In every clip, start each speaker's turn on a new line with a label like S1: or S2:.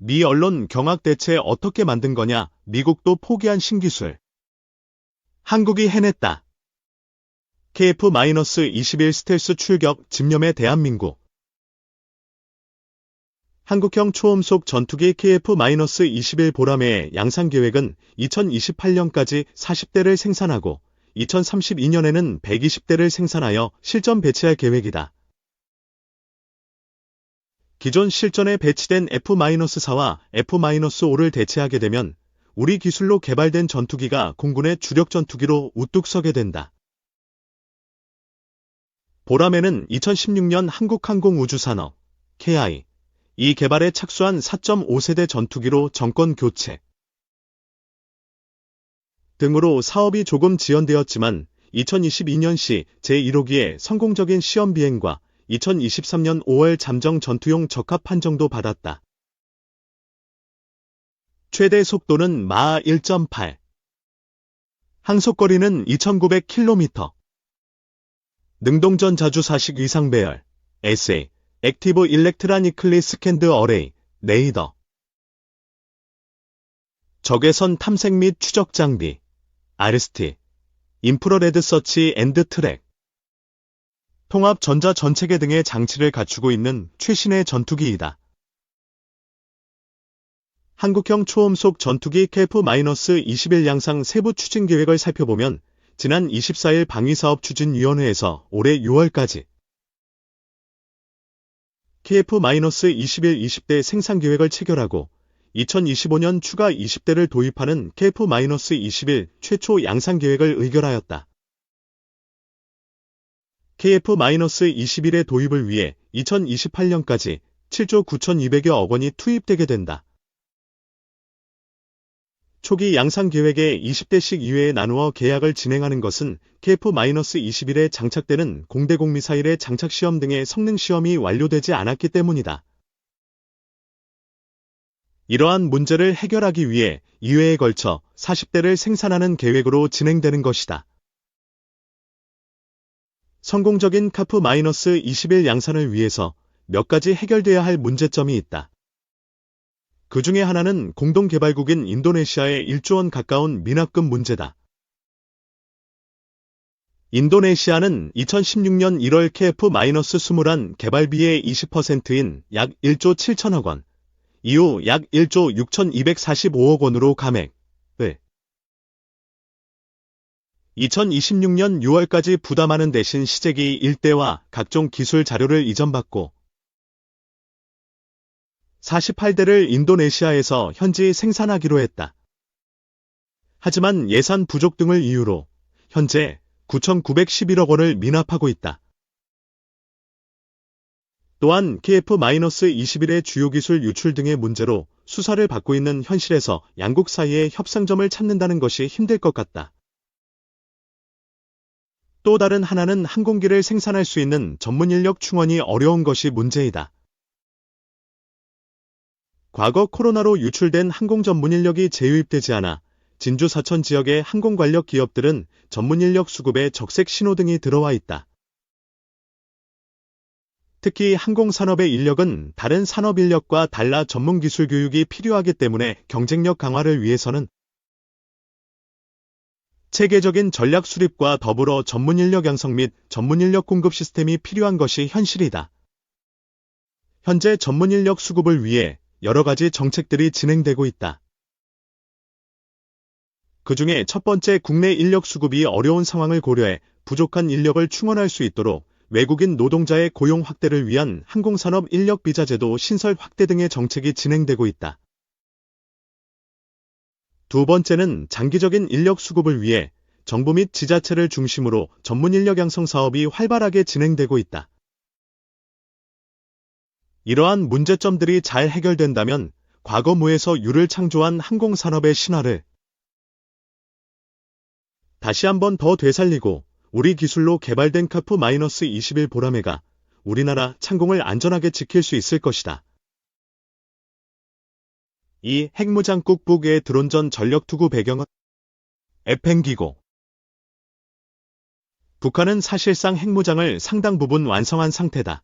S1: 미 언론 경악 대체 어떻게 만든 거냐, 미국도 포기한 신기술. 한국이 해냈다. KF-21 스텔스 출격 집념의 대한민국. 한국형 초음속 전투기 KF-21 보라매의 양산 계획은 2028년까지 40대를 생산하고 2032년에는 120대를 생산하여 실전 배치할 계획이다. 기존 실전에 배치된 F-4와 F-5를 대체하게 되면 우리 기술로 개발된 전투기가 공군의 주력 전투기로 우뚝 서게 된다. 보라매는 2016년 한국항공우주산업 KI 이 개발에 착수한 4.5세대 전투기로 정권 교체 등으로 사업이 조금 지연되었지만 2022년시 제1호기의 성공적인 시험 비행과 2023년 5월 잠정 전투용 적합 판정도 받았다. 최대 속도는 마하 1.8. 항속거리는 2900km. 능동전 자주사식 위상 배열, SA, 액티브 일렉트라니클리 스캔드 어레이, 레이더. 적외선 탐색 및 추적 장비, RST, 인프라레드 서치 앤드 트랙. 통합 전자 전체계 등의 장치를 갖추고 있는 최신의 전투기이다. 한국형 초음속 전투기 KF-21 양상 세부 추진 계획을 살펴보면 지난 24일 방위사업추진위원회에서 올해 6월까지 KF-21 20대 생산 계획을 체결하고 2025년 추가 20대를 도입하는 KF-21 최초 양산 계획을 의결하였다. KF-21의 도입을 위해 2028년까지 7조 9,200여 원이 투입되게 된다. 초기 양산 계획에 20대씩 2회에 나누어 계약을 진행하는 것은 KF-21에 장착되는 공대공 미사일의 장착 시험 등의 성능 시험이 완료되지 않았기 때문이다. 이러한 문제를 해결하기 위해 2회에 걸쳐 40대를 생산하는 계획으로 진행되는 것이다. 성공적인 KF-21 양산을 위해서 몇 가지 해결돼야 할 문제점이 있다. 그 중에 하나는 공동개발국인 인도네시아의 1조 원 가까운 미납금 문제다. 인도네시아는 2016년 1월 KF-21 개발비의 20%인 약 1조 7천억 원, 이후 약 1조 6,245억 원으로 감액을 2026년 6월까지 부담하는 대신 시제기 일대와 각종 기술 자료를 이전받고 48대를 인도네시아에서 현지 생산하기로 했다. 하지만 예산 부족 등을 이유로 현재 9,911억 원을 미납하고 있다. 또한 KF-21의 주요 기술 유출 등의 문제로 수사를 받고 있는 현실에서 양국 사이에 협상점을 찾는다는 것이 힘들 것 같다. 또 다른 하나는 항공기를 생산할 수 있는 전문인력 충원이 어려운 것이 문제이다. 과거 코로나로 유출된 항공 전문인력이 재유입되지 않아 진주 사천 지역의 항공관력 기업들은 전문인력 수급에 적색 신호등이 들어와 있다. 특히 항공산업의 인력은 다른 산업 인력과 달라 전문기술 교육이 필요하기 때문에 경쟁력 강화를 위해서는 체계적인 전략 수립과 더불어 전문인력 양성 및 전문인력 공급 시스템이 필요한 것이 현실이다. 현재 전문인력 수급을 위해 여러 가지 정책들이 진행되고 있다. 그 중에 첫 번째 국내 인력 수급이 어려운 상황을 고려해 부족한 인력을 충원할 수 있도록 외국인 노동자의 고용 확대를 위한 항공산업 인력 비자 제도 신설 확대 등의 정책이 진행되고 있다. 두 번째는 장기적인 인력 수급을 위해 정부 및 지자체를 중심으로 전문 인력 양성 사업이 활발하게 진행되고 있다. 이러한 문제점들이 잘 해결된다면 과거무에서 유를 창조한 항공산업의 신화를 다시 한번 더 되살리고 우리 기술로 개발된 KF-21 보라매가 우리나라 창공을 안전하게 지킬 수 있을 것이다. 이 핵무장국 북의 드론전 전력투구 배경은 에펜기고 북한은 사실상 핵무장을 상당 부분 완성한 상태다.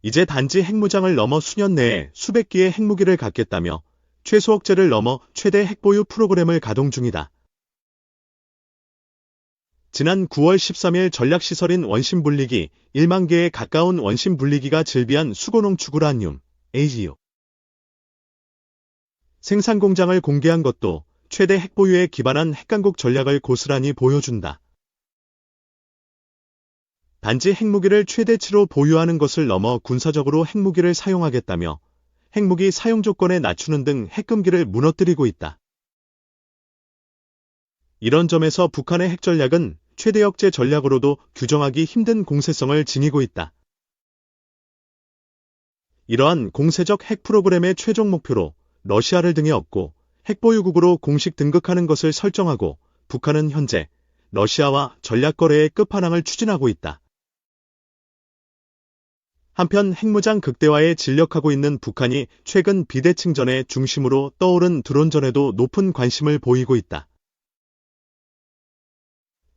S1: 이제 단지 핵무장을 넘어 수년 내에 수백 기의 핵무기를 갖겠다며 최소 억제를 넘어 최대 핵보유 프로그램을 가동 중이다. 지난 9월 13일 전략시설인 원심분리기 1만 개에 가까운 원심분리기가 즐비한 수고농축 우라늄, AGU 생산 공장을 공개한 것도 최대 핵보유에 기반한 핵강국 전략을 고스란히 보여준다. 단지 핵무기를 최대치로 보유하는 것을 넘어 군사적으로 핵무기를 사용하겠다며 핵무기 사용 조건에 낮추는 등 핵금기를 무너뜨리고 있다. 이런 점에서 북한의 핵전략은 최대 억제 전략으로도 규정하기 힘든 공세성을 지니고 있다. 이러한 공세적 핵 프로그램의 최종 목표로 러시아를 등에 업고 핵보유국으로 공식 등극하는 것을 설정하고 북한은 현재 러시아와 전략 거래의 끝판왕을 추진하고 있다. 한편 핵무장 극대화에 진력하고 있는 북한이 최근 비대칭전의 중심으로 떠오른 드론전에도 높은 관심을 보이고 있다.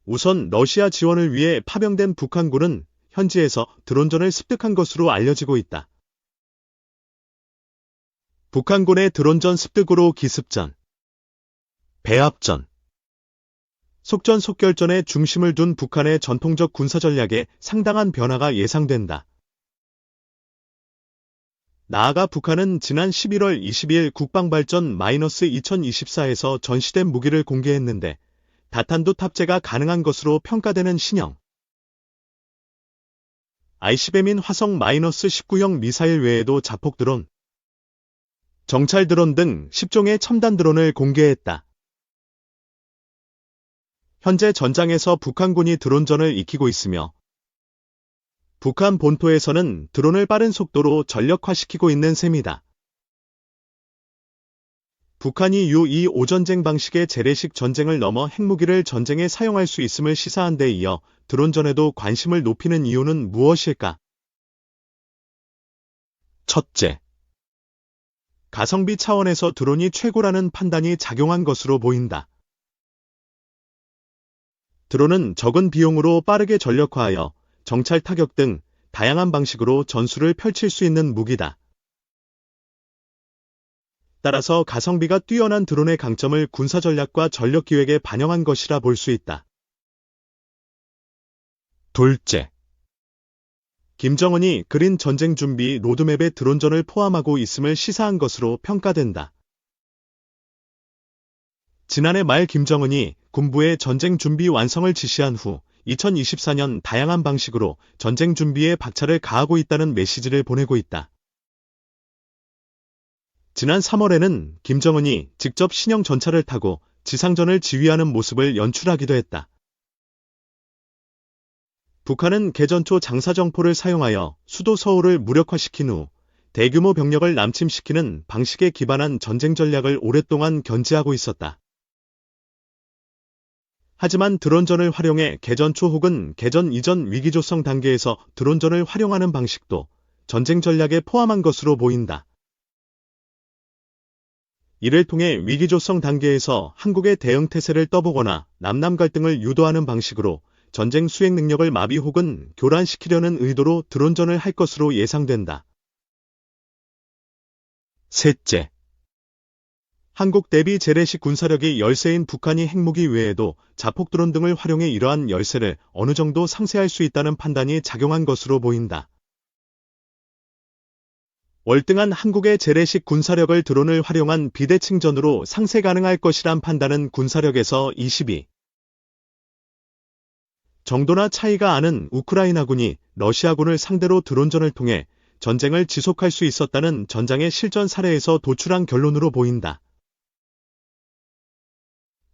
S1: 우선 러시아 지원을 위해 파병된 북한군은 현지에서 드론전을 습득한 것으로 알려지고 있다. 북한군의 드론전 습득으로 기습전, 배합전, 속전속결전에 중심을 둔 북한의 전통적 군사전략에 상당한 변화가 예상된다. 나아가 북한은 지난 11월 22일 국방발전-2024에서 전시된 무기를 공개했는데 다탄두 탑재가 가능한 것으로 평가되는 신형 ICBM인 화성-19형 미사일 외에도 자폭 드론, 정찰 드론 등 10종의 첨단 드론을 공개했다. 현재 전장에서 북한군이 드론전을 익히고 있으며 북한 본토에서는 드론을 빠른 속도로 전력화시키고 있는 셈이다. 북한이 U-25 전쟁 방식의 재래식 전쟁을 넘어 핵무기를 전쟁에 사용할 수 있음을 시사한 데 이어 드론전에도 관심을 높이는 이유는 무엇일까? 첫째, 가성비 차원에서 드론이 최고라는 판단이 작용한 것으로 보인다. 드론은 적은 비용으로 빠르게 전력화하여 정찰 타격 등 다양한 방식으로 전술을 펼칠 수 있는 무기다. 따라서 가성비가 뛰어난 드론의 강점을 군사전략과 전력기획에 반영한 것이라 볼 수 있다. 둘째, 김정은이 그린 전쟁 준비 로드맵에 드론전을 포함하고 있음을 시사한 것으로 평가된다. 지난해 말 김정은이 군부의 전쟁 준비 완성을 지시한 후 2024년 다양한 방식으로 전쟁 준비에 박차를 가하고 있다는 메시지를 보내고 있다. 지난 3월에는 김정은이 직접 신형 전차를 타고 지상전을 지휘하는 모습을 연출하기도 했다. 북한은 개전초 장사정포를 사용하여 수도 서울을 무력화시킨 후 대규모 병력을 남침시키는 방식에 기반한 전쟁 전략을 오랫동안 견지하고 있었다. 하지만 드론전을 활용해 개전초 혹은 개전 이전 위기조성 단계에서 드론전을 활용하는 방식도 전쟁 전략에 포함한 것으로 보인다. 이를 통해 위기조성 단계에서 한국의 대응 태세를 떠보거나 남남 갈등을 유도하는 방식으로 전쟁 수행 능력을 마비 혹은 교란시키려는 의도로 드론전을 할 것으로 예상된다. 셋째, 한국 대비 재래식 군사력이 열세인 북한이 핵무기 외에도 자폭 드론 등을 활용해 이러한 열세를 어느 정도 상쇄할 수 있다는 판단이 작용한 것으로 보인다. 월등한 한국의 재래식 군사력을 드론을 활용한 비대칭전으로 상쇄 가능할 것이란 판단은 군사력에서 22 정도나 차이가 않은 우크라이나군이 러시아군을 상대로 드론전을 통해 전쟁을 지속할 수 있었다는 전장의 실전 사례에서 도출한 결론으로 보인다.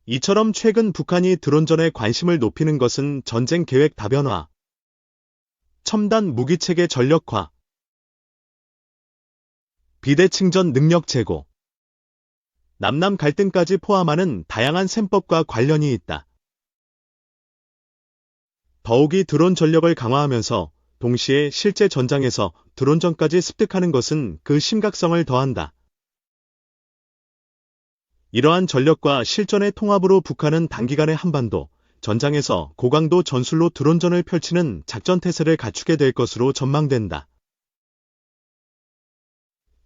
S1: 이처럼 최근 북한이 드론전에 관심을 높이는 것은 전쟁 계획 다변화, 첨단 무기체계 전력화, 비대칭전 능력 제고, 남남 갈등까지 포함하는 다양한 셈법과 관련이 있다. 더욱이 드론 전력을 강화하면서 동시에 실제 전장에서 드론전까지 습득하는 것은 그 심각성을 더한다. 이러한 전력과 실전의 통합으로 북한은 단기간에 한반도 전장에서 고강도 전술로 드론전을 펼치는 작전 태세를 갖추게 될 것으로 전망된다.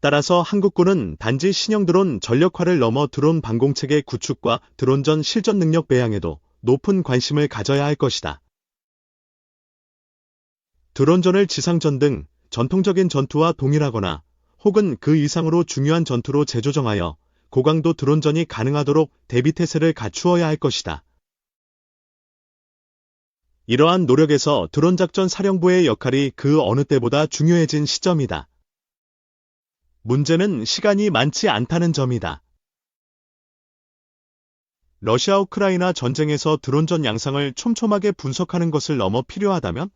S1: 따라서 한국군은 단지 신형 드론 전력화를 넘어 드론 방공체계 구축과 드론전 실전 능력 배양에도 높은 관심을 가져야 할 것이다. 드론전을 지상전 등 전통적인 전투와 동일하거나 혹은 그 이상으로 중요한 전투로 재조정하여 고강도 드론전이 가능하도록 대비태세를 갖추어야 할 것이다. 이러한 노력에서 드론작전 사령부의 역할이 그 어느 때보다 중요해진 시점이다. 문제는 시간이 많지 않다는 점이다. 러시아-우크라이나 전쟁에서 드론전 양상을 촘촘하게 분석하는 것을 넘어 필요하다면?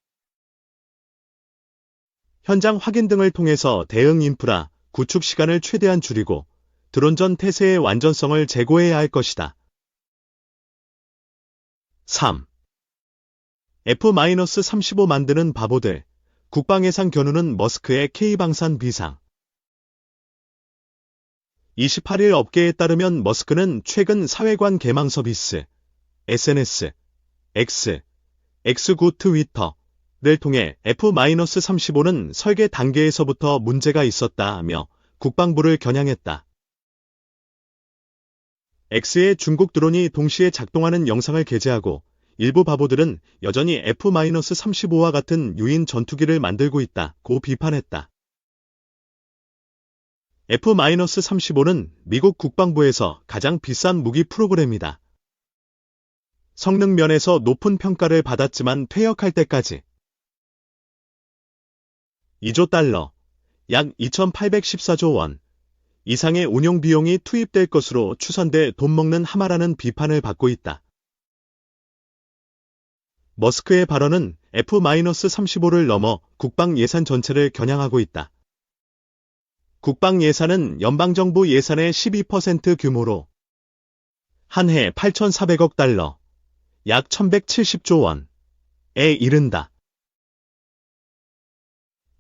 S1: 현장 확인 등을 통해서 대응 인프라, 구축 시간을 최대한 줄이고 드론전 태세의 완전성을 제고해야 할 것이다. 3. F-35 만드는 바보들. 국방예산 겨누는 머스크의 K방산 비상. 28일 업계에 따르면 머스크는 최근 사회관 개망 서비스, SNS, X9 트위터를 통해 F-35는 설계 단계에서부터 문제가 있었다 하며 국방부를 겨냥했다. X의 중국 드론이 동시에 작동하는 영상을 게재하고 일부 바보들은 여전히 F-35와 같은 유인 전투기를 만들고 있다고 비판했다. F-35는 미국 국방부에서 가장 비싼 무기 프로그램이다. 성능 면에서 높은 평가를 받았지만 퇴역할 때까지 2조 달러, 약 2,814조 원 이상의 운용 비용이 투입될 것으로 추산돼 돈 먹는 하마라는 비판을 받고 있다. 머스크의 발언은 F-35를 넘어 국방 예산 전체를 겨냥하고 있다. 국방 예산은 연방정부 예산의 12% 규모로 한 해 8,400억 달러, 약 1,170조 원에 이른다.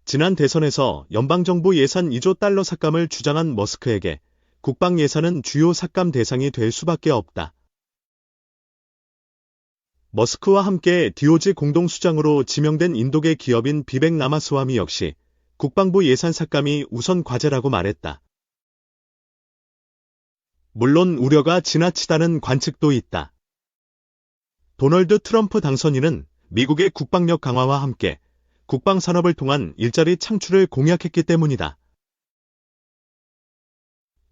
S1: 지난 대선에서 연방정부 예산 2조 달러 삭감을 주장한 머스크에게 국방 예산은 주요 삭감 대상이 될 수밖에 없다. 머스크와 함께 DOG 공동수장으로 지명된 인도계 기업인 비벡 라마스와미 역시 국방부 예산 삭감이 우선 과제라고 말했다. 물론 우려가 지나치다는 관측도 있다. 도널드 트럼프 당선인은 미국의 국방력 강화와 함께 국방산업을 통한 일자리 창출을 공약했기 때문이다.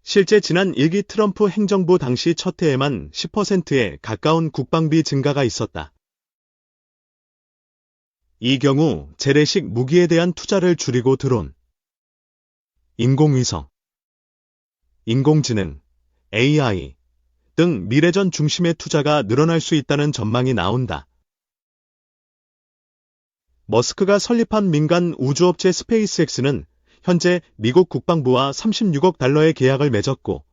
S1: 실제 지난 1기 트럼프 행정부 당시 첫 해에만 10%에 가까운 국방비 증가가 있었다. 이 경우 재래식 무기에 대한 투자를 줄이고 드론, 인공위성, 인공지능, AI 등 미래전 중심의 투자가 늘어날 수 있다는 전망이 나온다. 머스크가 설립한 민간 우주업체 스페이스X는 현재 미국 국방부와 36억 달러의 계약을 맺었고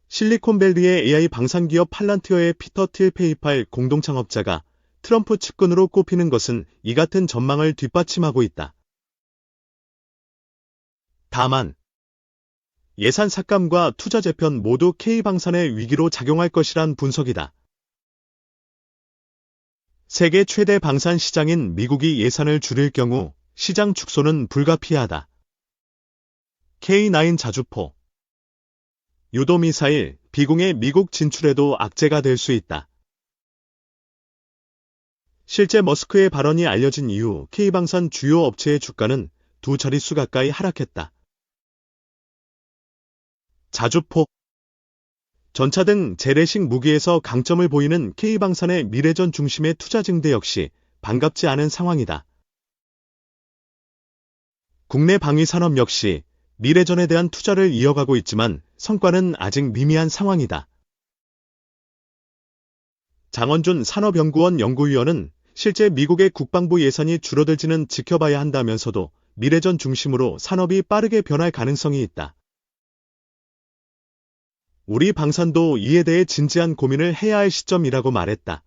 S1: 실리콘밸리의 AI 방산기업 팔란티어의 피터 틸 페이팔 공동창업자가 트럼프 측근으로 꼽히는 것은 이 같은 전망을 뒷받침하고 있다. 다만 예산 삭감과 투자 재편 모두 K방산의 위기로 작용할 것이란 분석이다. 세계 최대 방산 시장인 미국이 예산을 줄일 경우 시장 축소는 불가피하다. K9 자주포, 유도미사일, 비공의 미국 진출에도 악재가 될 수 있다. 실제 머스크의 발언이 알려진 이후 K방산 주요 업체의 주가는 두 자릿수 가까이 하락했다. 자주포, 전차 등 재래식 무기에서 강점을 보이는 K방산의 미래전 중심의 투자 증대 역시 반갑지 않은 상황이다. 국내 방위산업 역시 미래전에 대한 투자를 이어가고 있지만 성과는 아직 미미한 상황이다. 장원준 산업연구원 연구위원은 실제 미국의 국방부 예산이 줄어들지는 지켜봐야 한다면서도 미래전 중심으로 산업이 빠르게 변할 가능성이 있다. 우리 방산도 이에 대해 진지한 고민을 해야 할 시점이라고 말했다.